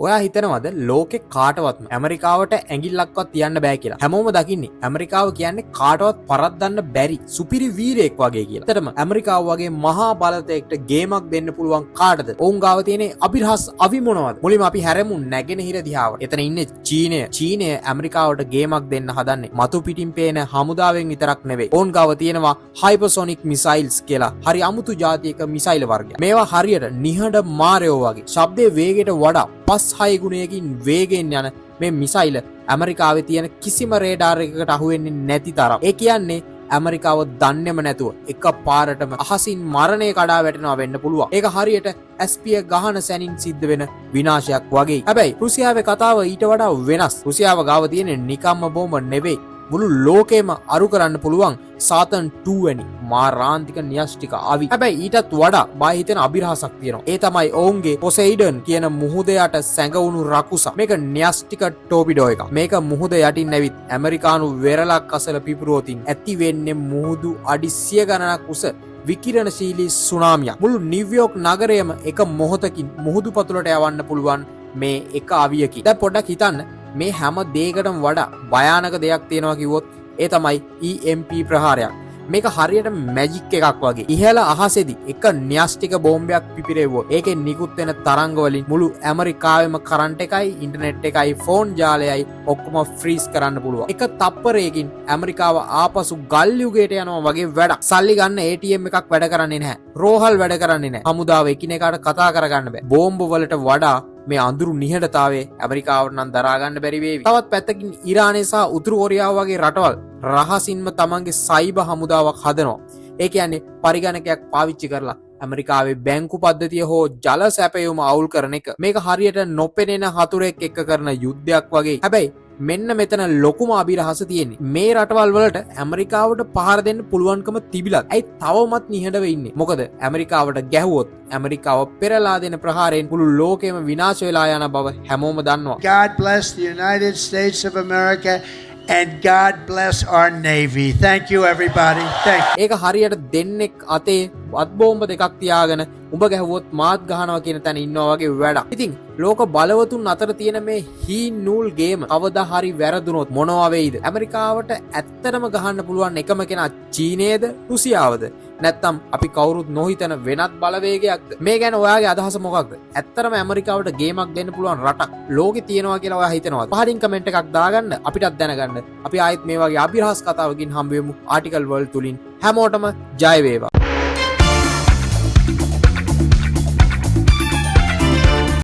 ඔයා හිතනවද ලෝකෙ කාටවත්ම ඇමරිකාවට ඇඟිල්ලක්වත් තියන්න බෑ කියලා? හැමෝම දකින්නේ ඇමරිකාව කියන්නේ කාටවත් පරද්දන්න බැරි සුපිරි වීරයෙක් වගේ කියලා. ඇත්තටම ඇමරිකාව වගේ මහා බලතෙක්ට ගේමක් දෙන්න පුළුවන් කාටද? ඔවුන් ගාව තියෙන අභිරහස් අවි මොනවද? මුලින්ම අපි හැරමු නැගෙනහිර දිහාවට. එතන ඉන්නේ චීනය. චීනය ඇමරිකාවට ගේමක් දෙන්න හදන්නේ මතු පිටින් පේන හමුදාවෙන් විතරක් නෙවෙයි. ඔවුන් ගාව තියෙනවා හයිපර්සොනික් මිසයිල්ස් කියලා හරි අමුතු ජාතියක මිසයිල් වර්ගයක්. මේවා හරියට නිහඬ මාරයෝ වගේ. ශබ්දයේ වේගයට වඩා 5-6 ගුණයකින් වේගෙන් යන මේ මිසයිල ඇමරිකාවේ තියෙන කිසිම රේඩාර් එකකට අහු වෙන්නේ නැති තරම්. ඒ කියන්නේ ඇමරිකාව දන්නේම නැතුව එක පාරටම අහසින් මරණය කඩා වැටෙනවා වෙන්න පුළුවන්. ඒක හරියට ඇස්පිය ගහන සැනින් සිද්ධ වෙන විනාශයක් වගේ. හැබැයි රුසියාවේ කතාව ඊට වඩා වෙනස්. රුසියාව ගාව තියෙන නිකම්ම බෝම්බ නෙවෙයි. මුළු ලෝකෙම අරු කරන්න පුළුවන් සාතන් 2 වැනි මාරාන්තික න්‍යෂ්ටික අවි. හැබැයි ඊටත් වඩා බය හිතෙන අභිරහසක් තියෙනවා. ඒ තමයි ඔවුන්ගේ පොසෙයිඩන් කියන මුහුද යට සැඟවුණු රකුස. මේක න්‍යෂ්ටික ටෝපිඩෝ එකක්. මේක මුහුද යටින් ඇවිත් ඇමරිකානු වෙරළක් අසල පිපුරුවතින් ඇති වෙන්නේ මුහුදු අඩි 100 ගණනක් උස විකිරණශීලී සුනාමියක්. මුළු නිව්යෝක් නගරයම එක මොහොතකින් මුහුදු පතුලට යවන්න පුළුවන් මේ එක අවියකින්. දැන් පොඩ්ඩක් හිතන්න මේ හැම දෙයකටම වඩා භයානක දෙයක් තියෙනවා කිව්වොත් ඒ තමයි EMP ප්‍රහාරයක්. මේක හරියට මැජික් එකක් වගේ. ඉහළ අහසේදී එක න්‍යෂ්ටික බෝම්බයක් පිපිරෙව්වොත් ඒකෙන් නිකුත් වෙන තරංග වලින් මුළු ඇමරිකාවෙම කරන්ට් එකයි ඉන්ටර්නෙට් එකයි ෆෝන් ජාලයයි ඔක්කොම ෆ්‍රීස් කරන්න පුළුවන්. එක තප්පරයකින් ඇමරිකාව ආපසු ගල් යුගයට යනවා වගේ වැඩක්. සල්ලි ගන්න ATM එකක් වැඩ කරන්නේ නැහැ. රෝහල් වැඩ කරන්නේ නැහැ. හමුදාව එකිනෙකාට කතා කරගන්න බෑ. බෝම්බ වලට වඩා මේ අඳුරු නිහඬතාවයේ ඇමරිකාවට නම් දරා ගන්න බැරි වේවි. තවත් පැත්තකින් ඉරානය සහ උතුරු කොරියාව වගේ රටවල් රහසින්ම තමන්ගේ සයිබර් හමුදාවක් හදනවා. ඒ කියන්නේ පරිගණකයක් පාවිච්චි කරලා ඇමරිකාවේ බැංකු පද්ධතිය හෝ ජල සැපයුම අවුල් කරන එක. මේක හරියට නොපෙනෙන හතුරෙක් එක්ක කරන යුද්ධයක් වගේ. හැබැයි මෙන්න මෙතන ලොකුම අභිරහස තියෙන්නේ මේ රටවල් වලට ඇමරිකාවට පහර දෙන්න පුළුවන්කම තිබිලත් ඇයි තවමත් නිහඬව ඉන්නේ? මොකද ඇමරිකාවට ගැහුවොත් ඇමරිකාව පෙරලා දෙන ප්‍රහාරයෙන් මුළු ලෝකෙම විනාශ වෙලා යන බව හැමෝම දන්නවා. God bless the United States of America and God bless our Navy. Thank you everybody. Thank you. ඒක හරියට දෙන්නෙක් අතේ වත් බෝම්බ දෙකක් තියාගෙන උඹ ගැහුවොත් මාත් ගහනවා කියන තැන ඉන්නවා වගේ වැඩක්. ඉතින් ලෝක බලවතුන් අතර තියෙන මේ හීන් නූල් ගේම කවදා හරි වැරදුනොත් මොනවා වෙයිද? ඇමරිකාවට ඇත්තටම ගහන්න පුළුවන් එකම කෙනා චීනයේද රුසියාවද? නැත්තම් අපි කවුරුත් නොහිතන වෙනත් බලවේගයක්ද? මේ ගැන ඔයාගේ අදහස මොකක්ද? ඇත්තටම ඇමරිකාවට ගේමක් දෙන්න පුළුවන් රටක් ලෝකේ තියෙනවා කියලා ඔයා හිතනවද? පහලින් කමෙන්ට් එකක් දාගන්න අපිටත් දැනගන්න. අපි ආයෙත් මේ වගේ අභිරහස් කතාවකින් හම්බ වෙමු ආටිකල් වර්ල්ඩ් තුලින්. හැමෝටම ජය වේවා.